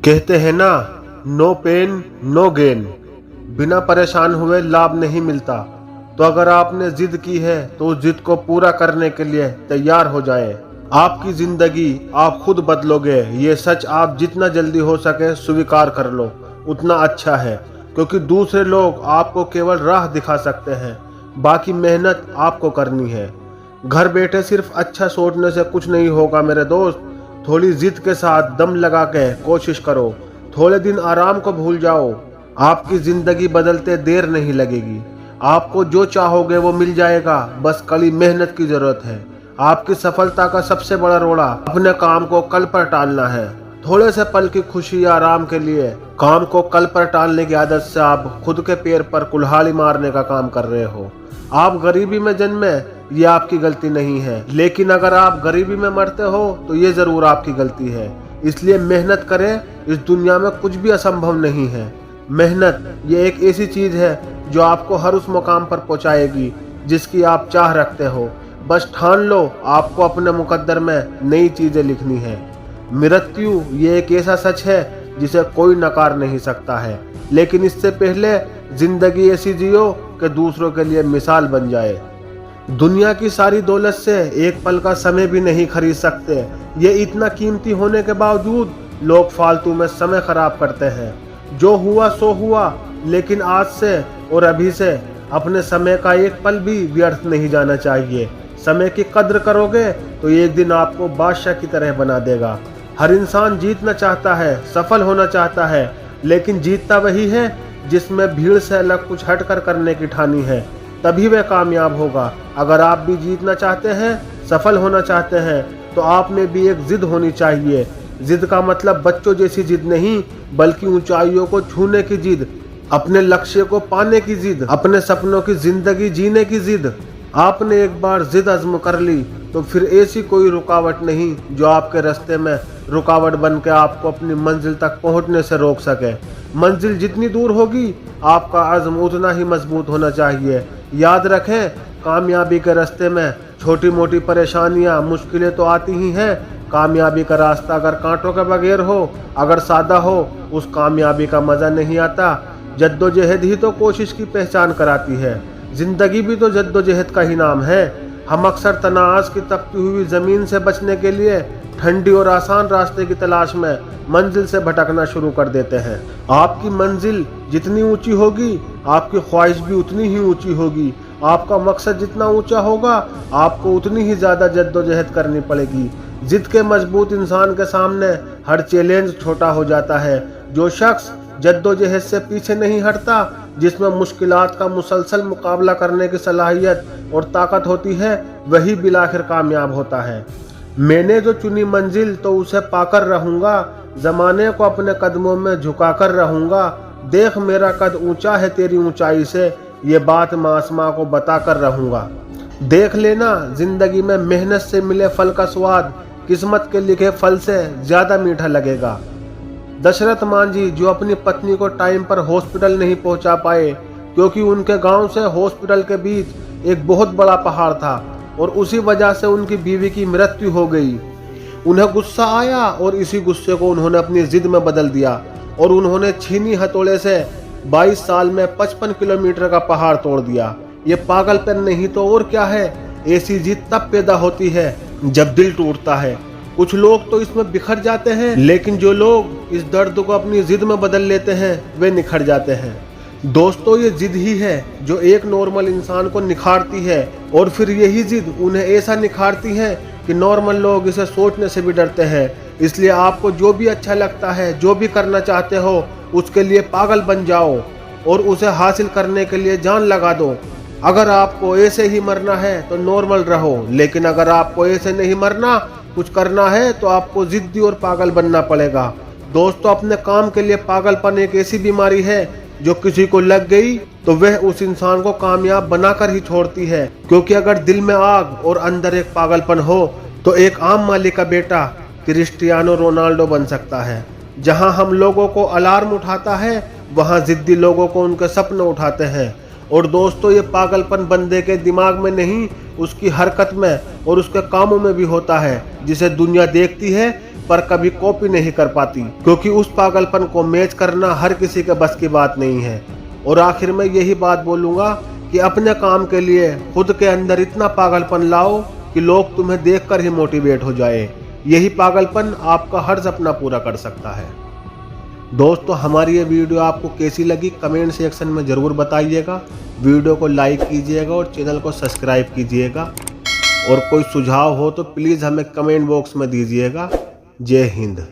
कहते हैं ना, नो पेन नो गेन। बिना परेशान हुए लाभ नहीं मिलता। तो अगर आपने जिद की है तो उस जिद को पूरा करने के लिए तैयार हो जाएं। आपकी जिंदगी आप खुद बदलोगे, ये सच आप जितना जल्दी हो सके स्वीकार कर लो, उतना अच्छा है। क्योंकि दूसरे लोग आपको केवल राह दिखा सकते हैं, बाकी मेहनत आपको करनी है। घर बैठे सिर्फ अच्छा सोचने से कुछ नहीं होगा मेरे दोस्त। थोड़ी जिद के साथ दम लगा के कोशिश करो, थोड़े दिन आराम को भूल जाओ। आपकी जिंदगी बदलते देर नहीं लगेगी। आपको जो चाहोगे वो मिल जाएगा, बस कड़ी मेहनत की जरूरत है। आपकी सफलता का सबसे बड़ा रोड़ा अपने काम को कल पर टालना है। थोड़े से पल की खुशी या आराम के लिए काम को कल पर टालने की आदत से आप खुद के पैर पर कुल्हाड़ी मारने का काम कर रहे हो। आप गरीबी में जन्मे, ये आपकी गलती नहीं है, लेकिन अगर आप गरीबी में मरते हो तो ये जरूर आपकी गलती है। इसलिए मेहनत करें, इस दुनिया में कुछ भी असंभव नहीं है। मेहनत ये एक ऐसी चीज है जो आपको हर उस मुकाम पर पहुंचाएगी जिसकी आप चाह रखते हो। बस ठान लो, आपको अपने मुकद्दर में नई चीजें लिखनी है। मृत्यु ये एक ऐसा सच है जिसे कोई नकार नहीं सकता है, लेकिन इससे पहले जिंदगी ऐसी जियो कि दूसरों के लिए मिसाल बन जाए। दुनिया की सारी दौलत से एक पल का समय भी नहीं खरीद सकते। ये इतना कीमती होने के बावजूद लोग फालतू में समय खराब करते हैं। जो हुआ सो हुआ, लेकिन आज से और अभी से अपने समय का एक पल भी व्यर्थ नहीं जाना चाहिए। समय की कद्र करोगे तो एक दिन आपको बादशाह की तरह बना देगा। हर इंसान जीतना चाहता है, सफल होना चाहता है, लेकिन जीतता वही है जिसमें भीड़ से अलग कुछ हटकर करने की ठानी है, तभी वह कामयाब होगा। अगर आप भी जीतना चाहते हैं, सफल होना चाहते हैं, तो आप में भी एक जिद होनी चाहिए। जिद का मतलब बच्चों जैसी जिद नहीं, बल्कि ऊंचाइयों को छूने की जिद, अपने लक्ष्य को पाने की जिद, अपने सपनों की जिंदगी जीने की जिद। आपने एक बार जिद अज़्म कर ली तो फिर ऐसी कोई रुकावट नहीं जो आपके रास्ते में रुकावट बन के आपको अपनी मंजिल तक पहुंचने से रोक सके। मंजिल जितनी दूर होगी, आपका अज़्म उतना ही मजबूत होना चाहिए। याद रखें, कामयाबी के रास्ते में छोटी मोटी परेशानियां, मुश्किलें तो आती ही हैं। कामयाबी का रास्ता अगर कांटों के बगैर हो, अगर सादा हो, उस कामयाबी का मज़ा नहीं आता। जद्दोजहद ही तो कोशिश की पहचान कराती है। जिंदगी भी तो जद्दोजहद का ही नाम है। हम अक्सर तनाज़ की तपती हुई ज़मीन से बचने के लिए ठंडी और आसान रास्ते की तलाश में मंजिल से भटकना शुरू कर देते हैं। आपकी मंजिल जितनी ऊंची होगी, आपकी ख्वाहिश भी उतनी ही ऊंची होगी। आपका मकसद जितना ऊंचा होगा, आपको उतनी ही ज़्यादा जद्दोजहद करनी पड़ेगी। जिद के मजबूत इंसान के सामने हर चैलेंज छोटा हो जाता है। जो शख्स जद्दोजहद से पीछे नहीं हटता, जिसमें मुश्किलात का मुसलसल मुकाबला करने की सलाहियत और ताकत होती है, वही बिलाखिर कामयाब होता है। मैंने जो चुनी मंजिल तो उसे पाकर रहूंगा, जमाने को अपने कदमों में झुकाकर रहूंगा। देख मेरा कद ऊंचा है तेरी ऊंचाई से, ये बात मैं आसमां को बताकर रहूंगा। देख लेना, जिंदगी में मेहनत से मिले फल का स्वाद किस्मत के लिखे फल से ज्यादा मीठा लगेगा। दशरथ मांझी जो अपनी पत्नी को टाइम पर हॉस्पिटल नहीं पहुंचा पाए, क्योंकि उनके गांव से हॉस्पिटल के बीच एक बहुत बड़ा पहाड़ था और उसी वजह से उनकी बीवी की मृत्यु हो गई। उन्हें गुस्सा आया और इसी गुस्से को उन्होंने अपनी जिद में बदल दिया और उन्होंने छीनी हथौड़े से 22 साल में 55 किलोमीटर का पहाड़ तोड़ दिया। ये पागलपन नहीं तो और क्या है। ऐसी जिद तब पैदा होती है जब दिल टूटता है। कुछ लोग तो इसमें बिखर जाते हैं, लेकिन जो लोग इस दर्द को अपनी जिद में बदल लेते हैं वे निखर जाते हैं। दोस्तों, ये जिद ही है जो एक नॉर्मल इंसान को निखारती है और फिर यही जिद उन्हें ऐसा निखारती है कि नॉर्मल लोग इसे सोचने से भी डरते हैं। इसलिए आपको जो भी अच्छा लगता है, जो भी करना चाहते हो, उसके लिए पागल बन जाओ और उसे हासिल करने के लिए जान लगा दो। अगर आपको ऐसे ही मरना है तो नॉर्मल रहो, लेकिन अगर आपको ऐसे नहीं मरना, कुछ करना है, तो आपको जिद्दी और पागल बनना पड़ेगा। दोस्तों, अपने काम के लिए पागलपन एक ऐसी बीमारी है जो किसी को लग गई तो वह उस इंसान को कामयाब बनाकर ही छोड़ती है। क्योंकि अगर दिल में आग और अंदर एक पागलपन हो तो एक आम मालिक का बेटा क्रिस्टियानो रोनाल्डो बन सकता है। जहां हम लोगों को अलार्म उठाता है, वहां जिद्दी लोगों को उनके सपने उठाते हैं। और दोस्तों, ये पागलपन बंदे के दिमाग में नहीं, उसकी हरकत में और उसके कामों में भी होता है जिसे दुनिया देखती है पर कभी कॉपी नहीं कर पाती, क्योंकि उस पागलपन को मैच करना हर किसी के बस की बात नहीं है। और आखिर में यही बात बोलूंगा कि अपने काम के लिए खुद के अंदर इतना पागलपन लाओ कि लोग तुम्हें देखकर ही मोटिवेट हो जाए। यही पागलपन आपका हर सपना पूरा कर सकता है। दोस्तों, हमारी ये वीडियो आपको कैसी लगी कमेंट सेक्शन में ज़रूर बताइएगा। वीडियो को लाइक कीजिएगा और चैनल को सब्सक्राइब कीजिएगा। और कोई सुझाव हो तो प्लीज़ हमें कमेंट बॉक्स में दीजिएगा। जय हिंद।